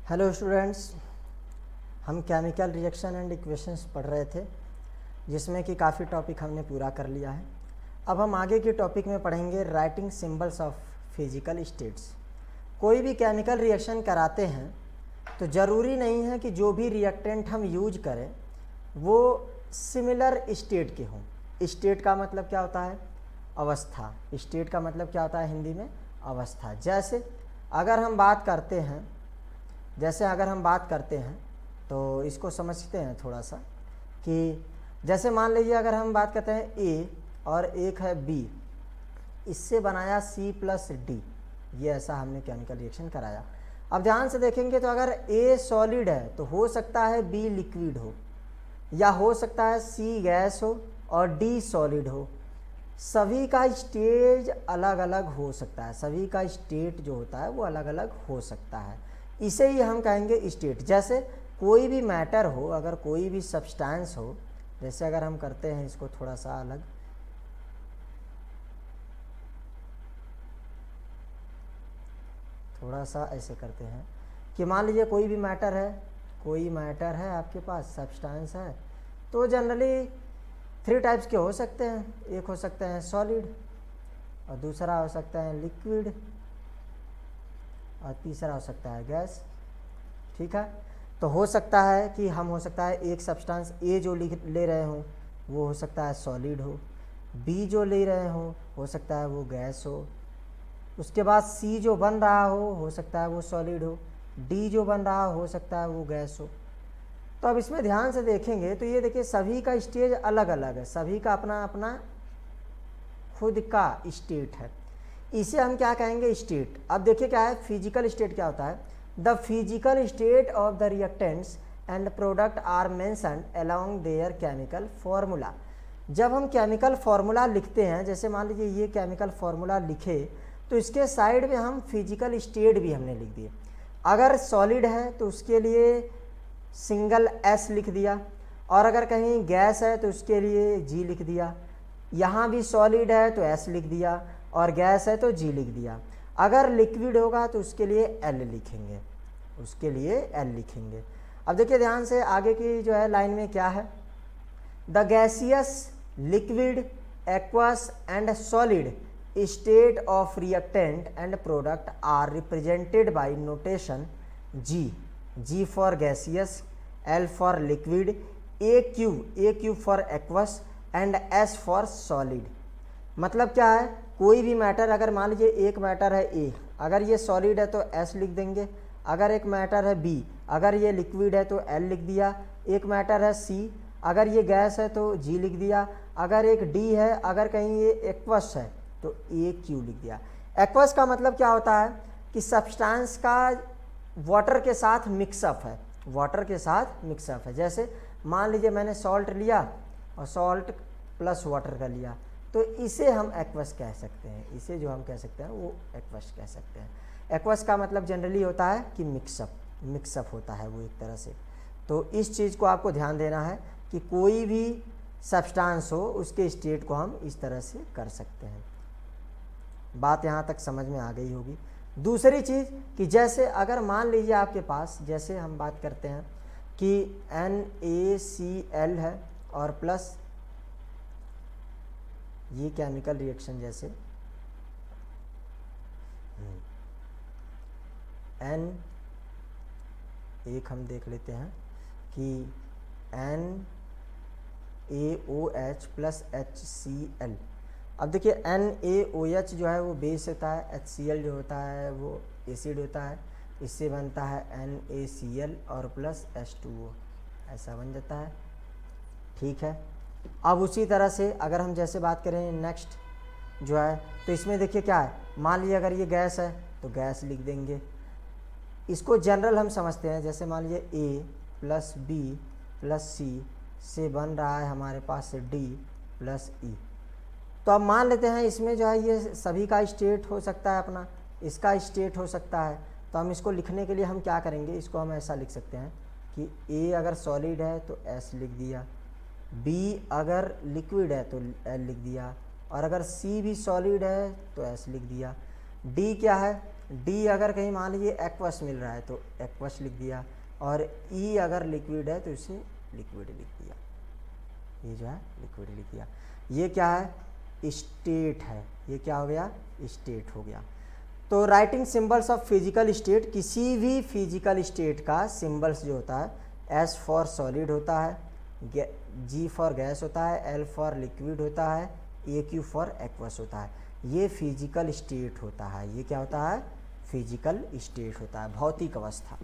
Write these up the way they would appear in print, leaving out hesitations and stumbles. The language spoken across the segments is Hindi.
हेलो स्टूडेंट्स, हम केमिकल रिएक्शन एंड इक्वेशंस पढ़ रहे थे जिसमें कि काफ़ी टॉपिक हमने पूरा कर लिया है। अब हम आगे के टॉपिक में पढ़ेंगे writing symbols of physical states. कोई भी केमिकल रिएक्शन कराते हैं तो ज़रूरी नहीं है कि जो भी रिएक्टेंट हम यूज करें वो सिमिलर स्टेट के हों। स्टेट का मतलब क्या होता है? अवस्था। स्टेट का मतलब क्या होता है हिंदी में? अवस्था। जैसे अगर हम बात करते हैं तो इसको समझते हैं थोड़ा सा कि जैसे मान लीजिए अगर हम बात करते हैं ए और एक है बी, इससे बनाया सी प्लस डी, ये ऐसा हमने केमिकल रिएक्शन कराया। अब ध्यान से देखेंगे तो अगर ए सॉलिड है तो हो सकता है बी लिक्विड हो, या हो सकता है सी गैस हो और डी सॉलिड हो। सभी का स्टेज अलग अलग हो सकता है, सभी का स्टेट जो होता है वो अलग अलग हो सकता है। इसे ही हम कहेंगे स्टेट। जैसे कोई भी मैटर हो, अगर कोई भी सब्सटेंस हो, जैसे अगर हम करते हैं इसको थोड़ा सा अलग, थोड़ा सा ऐसे करते हैं कि मान लीजिए कोई भी मैटर है आपके पास, सब्सटेंस है, तो जनरली 3 टाइप्स के हो सकते हैं। एक हो सकते हैं सॉलिड, और दूसरा हो सकता है लिक्विड, और तीसरा हो सकता है गैस। ठीक है, तो हो सकता है कि हो सकता है एक सब्सटेंस ए जो ले रहे हों वो हो सकता है सॉलिड हो, बी जो ले रहे हों हो सकता है वो गैस हो, उसके बाद सी जो बन रहा हो सकता है वो सॉलिड हो, डी जो बन रहा हो सकता है वो गैस हो। तो अब इसमें ध्यान से देखेंगे तो ये देखिए सभी का स्टेज अलग अलग है, सभी का अपना अपना खुद का स्टेट है। इसे हम क्या कहेंगे? स्टेट। अब देखिए क्या है फिजिकल स्टेट क्या होता है? The physical state of the reactants and product are mentioned along their chemical formula. जब हम केमिकल फॉर्मूला लिखते हैं, जैसे मान लीजिए ये केमिकल फॉर्मूला लिखे तो इसके साइड में हम फिजिकल स्टेट भी हमने लिख दिए। अगर सॉलिड है तो उसके लिए सिंगल एस लिख दिया, और अगर कहीं गैस है तो उसके लिए जी लिख दिया। यहाँ भी सॉलिड है तो एस लिख दिया, और गैस है तो जी लिख दिया। अगर लिक्विड होगा तो उसके लिए एल लिखेंगे, अब देखिए ध्यान से आगे की जो है लाइन में क्या है? The gaseous, liquid, aqueous and solid state of reactant and product are represented by notation G for gaseous, L for liquid, A Q for aqueous and S for solid. मतलब क्या है? कोई भी मैटर, अगर मान लीजिए एक मैटर है ए, अगर ये सॉलिड है तो एस लिख देंगे। अगर एक मैटर है बी, अगर ये लिक्विड है तो एल लिख दिया। एक मैटर है सी, अगर ये गैस है तो जी लिख दिया। अगर एक डी है, अगर कहीं ये एक्वस है तो ए क्यू लिख दिया। एक्वस का मतलब क्या होता है कि सब्सटेंस का वाटर के साथ मिक्सअप है, जैसे मान लीजिए मैंने सॉल्ट लिया और सॉल्ट प्लस वाटर का लिया, तो इसे हम एक्वस कह सकते हैं। इसे जो हम कह सकते हैं वो एक्वस कह सकते हैं। एक्वस का मतलब जनरली होता है कि मिक्सअप होता है वो एक तरह से। तो इस चीज़ को आपको ध्यान देना है कि कोई भी सब्सटेंस हो उसके स्टेट को हम इस तरह से कर सकते हैं। बात यहाँ तक समझ में आ गई होगी। दूसरी चीज़ कि जैसे अगर मान लीजिए आपके पास, जैसे हम बात करते हैं कि NaCl है और प्लस ये केमिकल रिएक्शन, जैसे N एक हम देख लेते हैं कि NaOH प्लस HCl। अब देखिए NaOH जो है वो बेस होता है, HCl जो होता है वो एसिड होता है, इससे बनता है NaCl और प्लस H2O, ऐसा बन जाता है। ठीक है, अब उसी तरह से अगर हम जैसे बात करें नेक्स्ट जो है, तो इसमें देखिए क्या है, मान लीजिए अगर ये गैस है तो गैस लिख देंगे। इसको जनरल हम समझते हैं, जैसे मान लीजिए A plus B plus C से बन रहा है हमारे पास से D प्लस E। तो अब मान लेते हैं इसमें जो है ये सभी का स्टेट हो सकता है अपना, इसका स्टेट हो सकता है। तो हम इसको लिखने के लिए हम क्या करेंगे, इसको हम ऐसा लिख सकते हैं कि A अगर सॉलिड है तो S लिख दिया, B अगर लिक्विड है तो L लिख दिया, और अगर C भी सॉलिड है तो S लिख दिया। D क्या है? डी अगर कहीं मान लीजिए एक्वस मिल रहा है तो एक्वस लिख दिया, और ई अगर लिक्विड है तो इसे लिक्विड लिख दिया, ये जो है लिक्विड लिख दिया। ये क्या है? स्टेट है। ये क्या हो गया? स्टेट हो गया। तो writing symbols of physical state, किसी भी फिजिकल स्टेट का सिंबल्स जो होता है, एस फॉर सॉलिड होता है, जी फॉर गैस होता है, एल फॉर लिक्विड होता है, ए क्यू फॉर एक्वस होता है। ये फिजिकल स्टेट होता है। ये क्या होता है? फिजिकल स्टेट होता है, भौतिक अवस्था,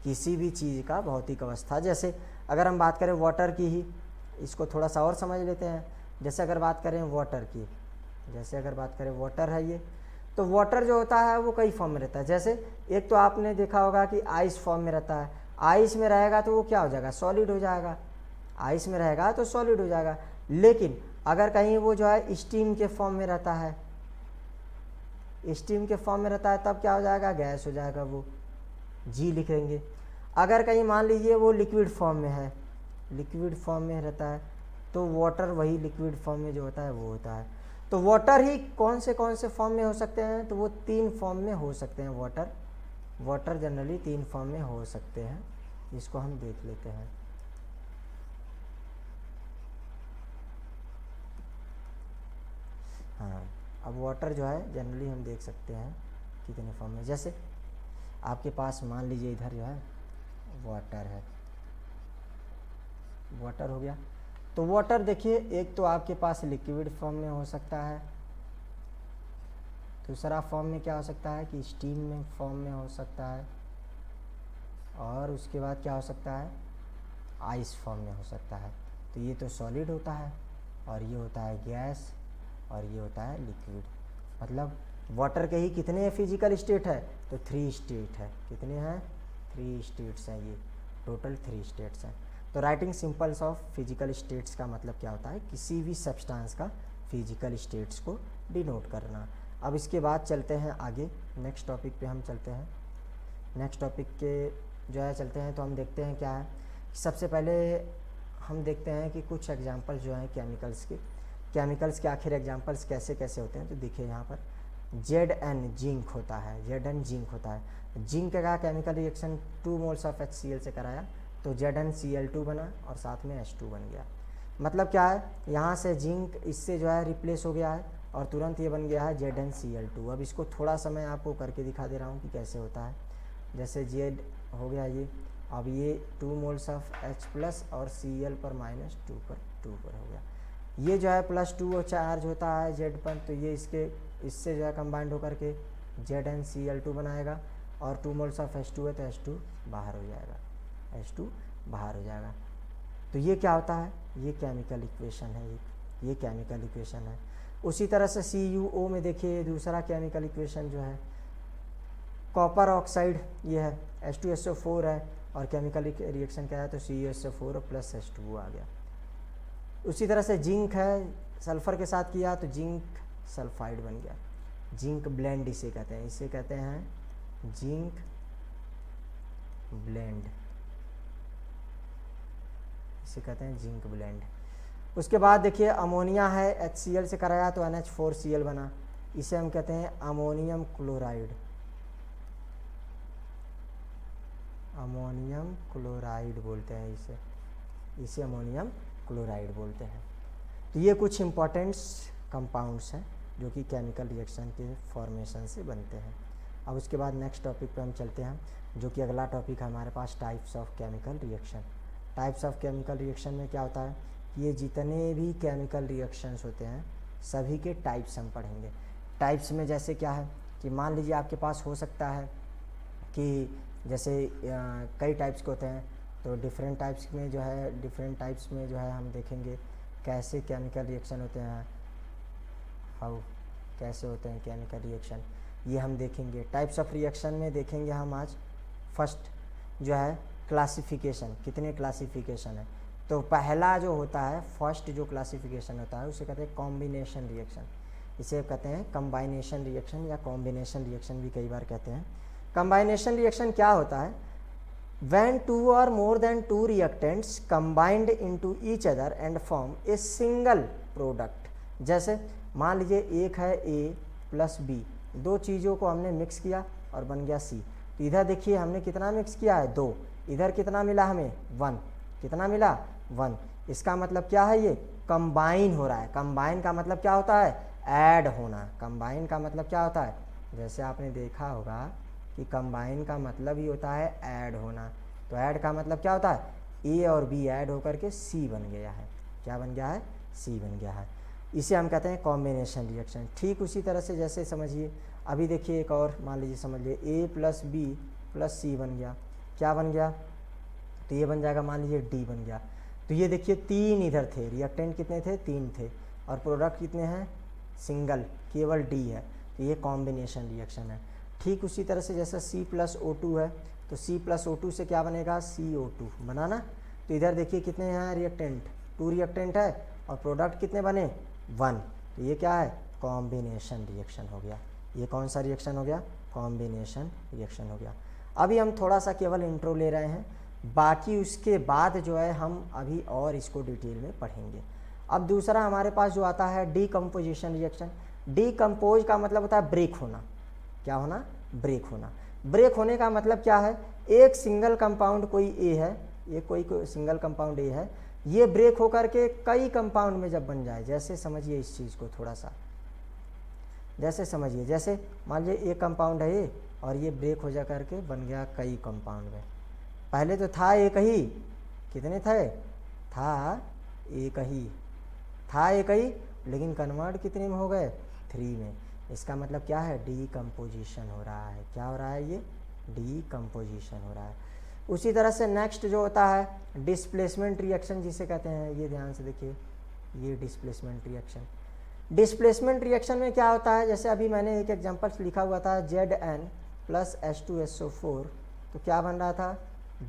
किसी भी चीज़ का भौतिक अवस्था। जैसे अगर हम बात करें वाटर की ही, इसको थोड़ा सा और समझ लेते हैं। जैसे अगर बात करें वाटर की, जैसे अगर बात करें वाटर है ये, तो वाटर जो होता है वो कई फॉर्म में रहता है। जैसे एक तो आपने देखा होगा कि आइस फॉर्म में रहता है, आइस में रहेगा तो वो क्या हो जाएगा? सॉलिड हो जाएगा। आइस में रहेगा तो सॉलिड हो जाएगा। लेकिन अगर कहीं वो जो है स्टीम के फॉर्म में रहता है, स्टीम के फॉर्म में रहता है, तब क्या हो जाएगा? गैस हो जाएगा, वो जी लिखेंगे। अगर कहीं मान लीजिए वो लिक्विड फॉर्म में है, लिक्विड फॉर्म में रहता है, तो वाटर वही लिक्विड फॉर्म में जो होता है वो होता है। तो वाटर ही कौन से फॉर्म में हो सकते हैं? तो वो 3 फॉर्म में हो सकते हैं। वाटर जनरली 3 फॉर्म में हो सकते हैं। इसको हम देख लेते हैं। हाँ, अब वाटर जो है जनरली हम देख सकते हैं कितने फॉर्म में। जैसे आपके पास मान लीजिए इधर जो है वाटर है, वाटर हो गया। तो वाटर देखिए, एक तो आपके पास लिक्विड फॉर्म में हो सकता है, दूसरा फॉर्म में क्या हो सकता है कि स्टीम में फॉर्म में हो सकता है, और उसके बाद क्या हो सकता है? आइस फॉर्म में हो सकता है। तो ये तो सॉलिड होता है, और ये होता है गैस, और ये होता है लिक्विड। मतलब वाटर के ही कितने फिजिकल स्टेट है? तो 3 स्टेट है। कितने हैं? 3 स्टेट्स हैं। ये टोटल 3 स्टेट्स हैं। तो writing symbols of physical states का मतलब क्या होता है? किसी भी सब्सटेंस का फिजिकल स्टेट्स को डिनोट करना। अब इसके बाद चलते हैं आगे, नेक्स्ट टॉपिक पे हम चलते हैं। नेक्स्ट टॉपिक के जो है चलते हैं, तो हम देखते हैं क्या है। सबसे पहले हम देखते हैं कि कुछ एग्जांपल्स जो हैं केमिकल्स के आखिर एग्जांपल्स कैसे कैसे होते हैं। तो देखिए यहाँ पर Zn जिंक होता है, Zn जिंक होता है। जिंक का chemical reaction 2 moles of HCl से कराया, तो ZnCl2 बना और साथ में H2 बन गया। मतलब क्या है? यहाँ से जिंक इससे जो है रिप्लेस हो गया है, और तुरंत ये बन गया है ZnCl2। अब इसको थोड़ा सा मैं आपको करके दिखा दे रहा हूँ कि कैसे होता है। जैसे Z हो गया ये, अब ये 2 मोल्स ऑफ H प्लस और Cl पर माइनस 2 पर हो गया। ये जो है +2 चार्ज होता है Z पर, तो ये इससे जो है कंबाइंड होकर के ZnCl2 बनाएगा, और 2 मोल्स ऑफ H2 है तो H2 बाहर हो जाएगा, H2 बाहर हो जाएगा। तो ये क्या होता है? ये केमिकल इक्वेशन है, ये केमिकल इक्वेशन है। उसी तरह से CuO में देखिए दूसरा केमिकल इक्वेशन जो है, कॉपर ऑक्साइड ये है, H2SO4 है, और केमिकल रिएक्शन क्या है? तो CuSO4 प्लस H2O आ गया। उसी तरह से जिंक है, सल्फ़र के साथ किया तो जिंक सल्फाइड बन गया, जिंक ब्लेंड इसे कहते हैं, इसे कहते हैं जिंक ब्लेंड, इसे कहते हैं जिंक ब्लेंड। उसके बाद देखिए अमोनिया है, HCl से कराया तो NH4Cl बना, इसे हम कहते हैं अमोनियम क्लोराइड, अमोनियम क्लोराइड बोलते हैं इसे अमोनियम क्लोराइड बोलते हैं। तो ये कुछ इम्पॉर्टेंट्स कंपाउंड्स हैं जो कि केमिकल रिएक्शन के फॉर्मेशन से बनते हैं। अब उसके बाद नेक्स्ट टॉपिक पे हम चलते हैं, जो कि अगला टॉपिक है हमारे पास, types of chemical reaction. Types of chemical reaction में क्या होता है? ये जितने भी केमिकल रिएक्शंस होते हैं सभी के टाइप्स हम पढ़ेंगे। टाइप्स में जैसे क्या है कि मान लीजिए आपके पास हो सकता है कि जैसे कई टाइप्स के होते हैं, तो डिफरेंट टाइप्स में जो है हम देखेंगे कैसे केमिकल रिएक्शन होते हैं, कैसे होते हैं केमिकल रिएक्शन, ये हम देखेंगे। टाइप्स ऑफ रिएक्शन में देखेंगे हम आज फर्स्ट जो है क्लासिफिकेशन, कितने क्लासिफिकेशन है। तो पहला जो होता है, फर्स्ट जो क्लासिफिकेशन होता है उसे कहते हैं कॉम्बिनेशन रिएक्शन, इसे कहते हैं कम्बाइनेशन रिएक्शन या कॉम्बिनेशन रिएक्शन भी कई बार कहते हैं। कम्बाइनेशन रिएक्शन क्या होता है? When 2 or more than 2 reactants combined into each other and form a single product। जैसे मान लीजिए एक है A प्लस B, दो चीज़ों को हमने मिक्स किया और बन गया C। तो इधर देखिए हमने कितना मिक्स किया है 2, इधर कितना मिला हमें 1, कितना मिला 1। इसका मतलब क्या है, ये कंबाइन हो रहा है। कंबाइन का मतलब क्या होता है, ऐड होना। कंबाइन का मतलब क्या होता है, जैसे आपने देखा होगा कि कंबाइन का मतलब ही होता है ऐड होना। तो ऐड का मतलब क्या होता है, A और B ऐड होकर के C बन गया है। क्या बन गया है, C बन गया है। इसे हम कहते हैं कॉम्बिनेशन रिएक्शन। ठीक उसी तरह से जैसे समझिए, अभी देखिए एक और मान लीजिए, समझ लिए A plus B plus C बन गया। क्या बन गया, तो ये बन जाएगा मान लीजिए D बन गया। तो ये देखिए 3 इधर थे, रिएक्टेंट कितने थे, 3 थे, और प्रोडक्ट कितने हैं, सिंगल, केवल D है। तो ये कॉम्बिनेशन रिएक्शन है। ठीक उसी तरह से जैसे C प्लस O2 है, तो C प्लस O2 से क्या बनेगा, CO2 बना ना। तो इधर देखिए कितने हैं रिएक्टेंट, 2 रिएक्टेंट है, और प्रोडक्ट कितने बने 1। तो ये क्या है, कॉम्बिनेशन रिएक्शन हो गया। ये कौन सा रिएक्शन हो गया, कॉम्बिनेशन रिएक्शन हो गया। अभी हम थोड़ा सा केवल इंट्रो ले रहे हैं, बाकी उसके बाद जो है हम अभी और इसको डिटेल में पढ़ेंगे। अब दूसरा हमारे पास जो आता है डीकम्पोजिशन रिएक्शन। डीकम्पोज का मतलब होता है ब्रेक होना। क्या होना, ब्रेक होना। ब्रेक होने का मतलब क्या है, एक सिंगल कंपाउंड कोई A है, ये कोई सिंगल कंपाउंड A है, ये ब्रेक होकर के कई कंपाउंड में जब बन जाए, जैसे समझिए इस चीज़ को थोड़ा सा, जैसे समझिए, जैसे मान लीजिए एक कंपाउंड है ये, और ये ब्रेक हो जा करके बन गया कई कंपाउंड में। पहले तो था एक ही, कितने थे, था एक ही, था एक ही, लेकिन कन्वर्ट कितने में हो गए, 3 में। इसका मतलब क्या है, डीकम्पोजिशन हो रहा है। क्या हो रहा है, ये डीकम्पोजिशन हो रहा है। उसी तरह से नेक्स्ट जो होता है डिस्प्लेसमेंट रिएक्शन जिसे कहते हैं, ये ध्यान से देखिए, ये डिस्प्लेसमेंट रिएक्शन। डिस्प्लेसमेंट रिएक्शन में क्या होता है, जैसे अभी मैंने एक एग्जांपल लिखा हुआ था Zn प्लस H2SO4, तो क्या बन रहा था,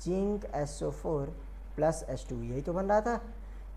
जिंक SO4 प्लस H2, यही तो बन रहा था।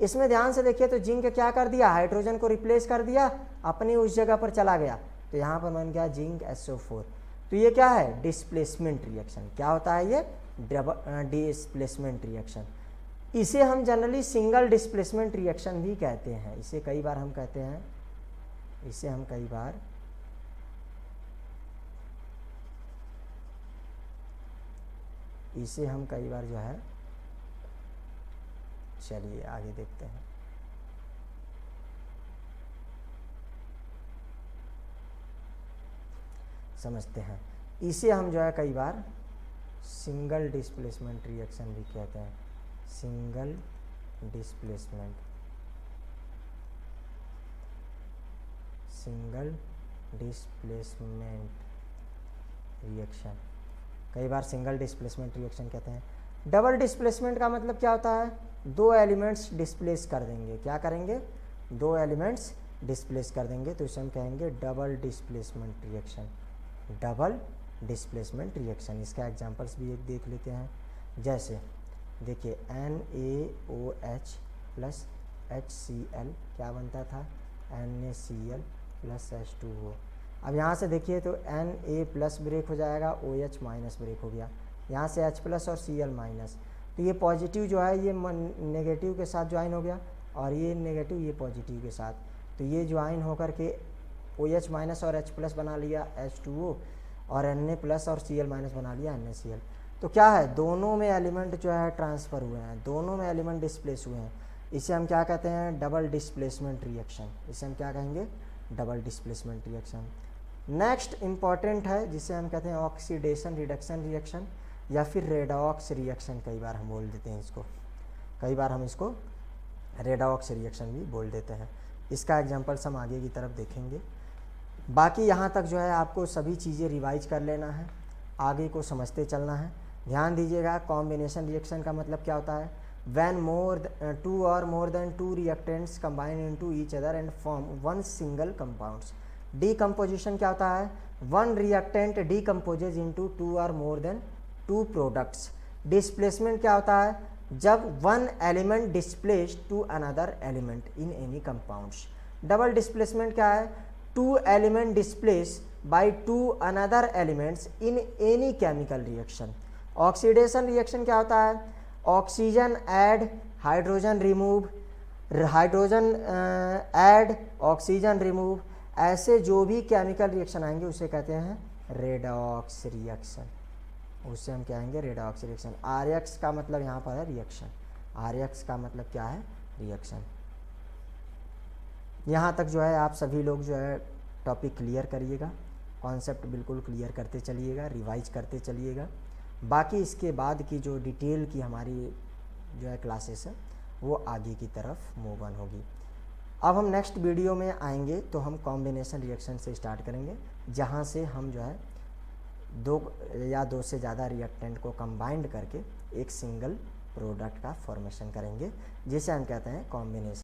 इसमें ध्यान से देखिए, तो जिंक क्या कर दिया, हाइड्रोजन को रिप्लेस कर दिया, अपनी उस जगह पर चला गया, तो यहाँ पर बन गया जिंक SO4। तो ये क्या है, डिस्प्लेसमेंट रिएक्शन। क्या होता है ये, डिस्प्लेसमेंट रिएक्शन। इसे हम जनरली सिंगल डिस्प्लेसमेंट रिएक्शन भी कहते हैं। इसे कई बार हम कहते हैं, इसे हम कई बार जो है, चलिए आगे देखते हैं। समझते हैं, इसे हम जो है कई बार सिंगल डिस्प्लेसमेंट रिएक्शन भी कहते हैं। Single displacement, single displacement reaction, कई बार सिंगल डिस्प्लेसमेंट रिएक्शन कहते हैं। डबल डिस्प्लेसमेंट का मतलब क्या होता है, 2 एलिमेंट्स डिस्प्लेस कर देंगे। क्या करेंगे, 2 एलिमेंट्स डिस्प्लेस कर देंगे, तो इसे हम कहेंगे double displacement reaction. Double displacement reaction, इसका एग्जांपल्स भी एक देख लेते हैं। जैसे देखिए NaOH प्लस HCl क्या बनता था, NaCl प्लस H2O। अब यहाँ से देखिए तो Na प्लस ब्रेक हो जाएगा, OH माइनस ब्रेक हो गया, यहाँ से H प्लस और Cl माइनस। तो ये पॉजिटिव जो है ये नेगेटिव के साथ ज्वाइन हो गया, और ये नेगेटिव ये पॉजिटिव के साथ, तो ये ज्वाइन होकर के OH माइनस और H प्लस बना लिया H2O, और Na प्लस और Cl माइनस बना लिया NaCl। तो क्या है, दोनों में एलिमेंट जो है ट्रांसफ़र हुए हैं, दोनों में एलिमेंट डिस्प्लेस हुए हैं। इसे हम क्या कहते हैं, डबल डिस्प्लेसमेंट रिएक्शन। इसे हम क्या कहेंगे, double displacement reaction. Next important है जिसे हम कहते हैं ऑक्सीडेशन रिडक्शन रिएक्शन, या फिर रेडॉक्स रिएक्शन, कई बार हम बोल देते हैं इसको, कई बार हम इसको रेडॉक्स रिएक्शन भी बोल देते हैं। इसका एग्जांपल्स हम आगे की तरफ देखेंगे। बाकी यहाँ तक जो है आपको सभी चीज़ें रिवाइज कर लेना है, आगे को समझते चलना है। ध्यान दीजिएगा, कॉम्बिनेशन रिएक्शन का मतलब क्या होता है, when 2 or more than 2 reactants combine into each other and form one single compounds। decomposition क्या होता है, one reactant decomposes into 2 or more than 2 products। displacement क्या होता है, जब one element displaced to another element in any compounds। double displacement क्या है, 2 element displaced by 2 another elements in any chemical reaction। Oxidation reaction क्या होता है, oxygen add hydrogen remove, hydrogen add oxygen remove, ऐसे जो भी केमिकल रिएक्शन आएंगे उसे कहते हैं रेडॉक्स रिएक्शन, उससे हम क्या आएंगे, रेडॉक्स रिएक्शन। आरएक्स का मतलब यहाँ पर है रिएक्शन, आरएक्स का मतलब क्या है, रिएक्शन। यहाँ तक जो है आप सभी लोग जो है टॉपिक क्लियर करिएगा, कॉन्सेप्ट बिल्कुल क्लियर करते चलिएगा, रिवाइज करते चलिएगा। बाकी इसके बाद की जो डिटेल की हमारी जो है क्लासेस है वो आगे की तरफ मूव ऑन होगी। अब हम नेक्स्ट वीडियो में आएंगे तो हम कॉम्बिनेशन रिएक्शन से स्टार्ट करेंगे, जहाँ से हम जो है दो या दो से ज़्यादा रिएक्टेंट को कंबाइंड करके एक सिंगल प्रोडक्ट का फॉर्मेशन करेंगे, जिसे हम कहते हैं कॉम्बिनेशन।